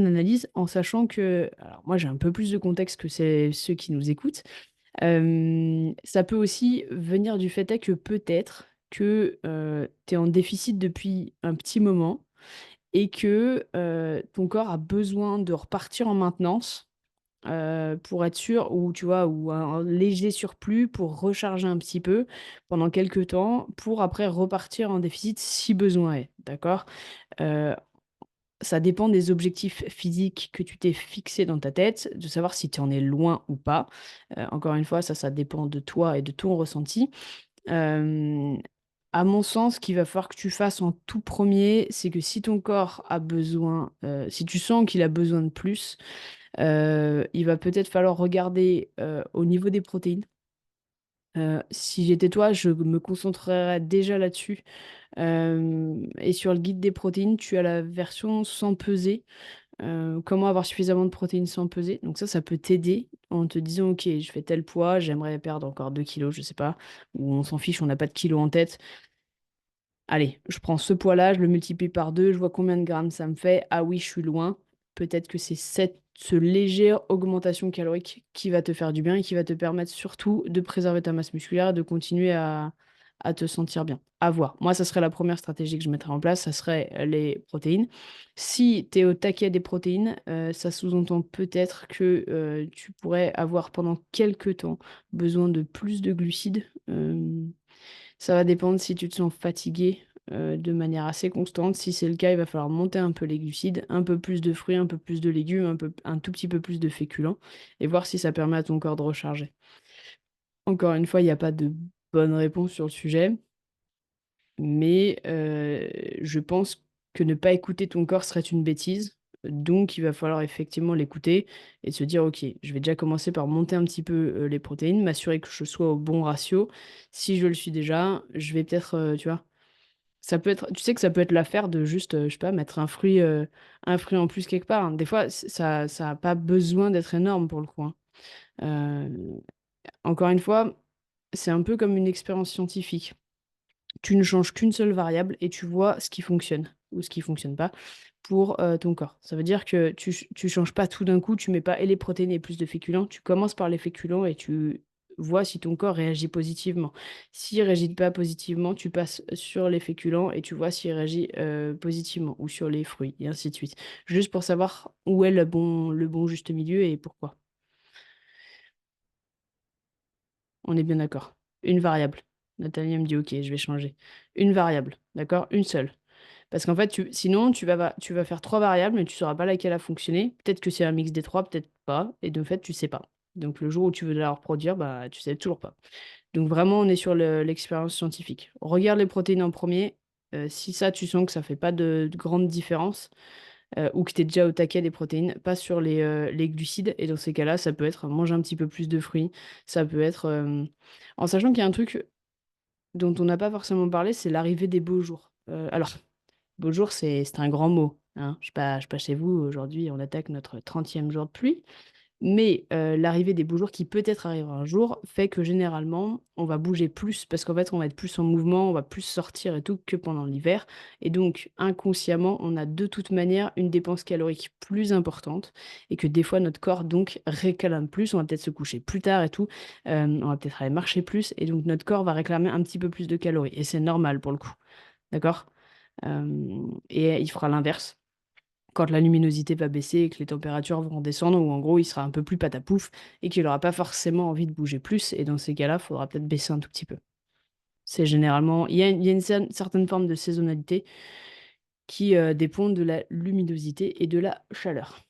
analyse en sachant que, alors moi j'ai un peu plus de contexte que ceux qui nous écoutent. Ça peut aussi venir du fait est que peut-être que tu es en déficit depuis un petit moment et que ton corps a besoin de repartir en maintenance pour être sûr, ou tu vois, ou un léger surplus pour recharger un petit peu pendant quelques temps, pour après repartir en déficit si besoin est, d'accord? Euh, Ça dépend des objectifs physiques que tu t'es fixé dans ta tête, de savoir si tu en es loin ou pas. Encore une fois, ça dépend de toi et de ton ressenti. Euh, à mon sens, ce qu'il va falloir que tu fasses en tout premier, c'est que si ton corps a besoin, si tu sens qu'il a besoin de plus, il va peut-être falloir regarder au niveau des protéines. Si j'étais toi, je me concentrerais déjà là-dessus. Et sur le guide des protéines, tu as la version sans peser. Comment avoir suffisamment de protéines sans peser. Donc ça peut t'aider en te disant, ok, je fais tel poids, j'aimerais perdre encore 2 kilos, je sais pas. Ou on s'en fiche, on n'a pas de kilos en tête. Allez, je prends ce poids-là, je le multiplie par 2, je vois combien de grammes ça me fait. Ah oui, je suis loin. Peut-être que c'est ce légère augmentation calorique qui va te faire du bien et qui va te permettre surtout de préserver ta masse musculaire et de continuer à te sentir bien. À voir. Moi, ça serait la première stratégie que je mettrais en place, ça serait les protéines. Si tu es au taquet des protéines, ça sous-entend peut-être que tu pourrais avoir pendant quelques temps besoin de plus de glucides. Ça va dépendre si tu te sens fatigué de manière assez constante. Si c'est le cas, il va falloir monter un peu les glucides, un peu plus de fruits, un peu plus de légumes, un tout petit peu plus de féculents, et voir si ça permet à ton corps de recharger. Encore une fois, il n'y a pas de bonne réponse sur le sujet, mais je pense que ne pas écouter ton corps serait une bêtise. Donc, il va falloir effectivement l'écouter et se dire, OK, je vais déjà commencer par monter un petit peu les protéines, m'assurer que je sois au bon ratio. Si je le suis déjà, je vais peut-être, tu vois, ça peut être, tu sais que ça peut être l'affaire de juste, je sais pas, mettre un fruit en plus quelque part, hein. Des fois, ça a pas besoin d'être énorme pour le coup, hein. Euh, Encore une fois, c'est un peu comme une expérience scientifique. Tu ne changes qu'une seule variable et tu vois ce qui fonctionne ou ce qui fonctionne pas pour ton corps. Ça veut dire que tu changes pas tout d'un coup, tu mets pas et les protéines et plus de féculents, tu commences par les féculents et tu vois si ton corps réagit positivement. S'il réagit pas positivement, tu passes sur les féculents et tu vois s'il réagit positivement ou sur les fruits et ainsi de suite. Juste pour savoir où est le bon juste milieu et pourquoi. On est bien d'accord. Une variable. Nathalie me dit ok, je vais changer. Une variable, d'accord? Une seule. Parce qu'en fait, sinon, tu vas faire trois variables, mais tu ne sauras pas laquelle a fonctionné. Peut-être que c'est un mix des trois, peut-être pas. Et de fait, tu sais pas. Donc, le jour où tu veux la reproduire, bah, tu sais toujours pas. Donc, vraiment, on est sur l'expérience scientifique. Regarde les protéines en premier. Si ça, tu sens que ça fait pas de grande différence, ou que tu es déjà au taquet des protéines, pas sur les glucides. Et dans ces cas-là, ça peut être manger un petit peu plus de fruits. Ça peut être. En sachant qu'il y a un truc dont on n'a pas forcément parlé, c'est l'arrivée des beaux jours. Alors, beau jour, c'est un grand mot, hein. Je sais pas chez vous, aujourd'hui, on attaque notre 30e jour de pluie. Mais l'arrivée des beaux jours, qui peut-être arrivera un jour, fait que généralement, on va bouger plus, parce qu'en fait, on va être plus en mouvement, on va plus sortir et tout que pendant l'hiver. Et donc, inconsciemment, on a de toute manière une dépense calorique plus importante, et que des fois, notre corps, donc, réclame plus. On va peut-être se coucher plus tard et tout. On va peut-être aller marcher plus, et donc, notre corps va réclamer un petit peu plus de calories. Et c'est normal pour le coup. D'accord? Et il fera l'inverse quand la luminosité va baisser et que les températures vont descendre, ou en gros il sera un peu plus patapouf et qu'il n'aura pas forcément envie de bouger plus. Et dans ces cas-là, il faudra peut-être baisser un tout petit peu. C'est généralement, il y a une certaine forme de saisonnalité qui dépend de la luminosité et de la chaleur.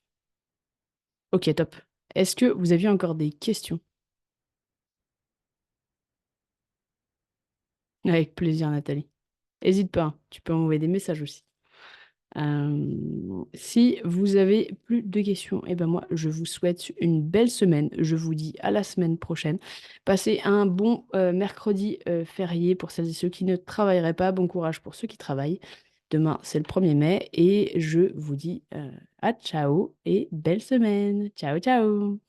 Ok, top. Est-ce que vous aviez encore des questions? Avec plaisir, Nathalie. N'hésite pas, hein, tu peux m'envoyer des messages aussi. Si vous avez plus de questions, eh ben moi, je vous souhaite une belle semaine. Je vous dis à la semaine prochaine. Passez un bon mercredi férié pour celles et ceux qui ne travailleraient pas. Bon courage pour ceux qui travaillent. Demain, c'est le 1er mai et je vous dis à ciao et belle semaine. Ciao, ciao.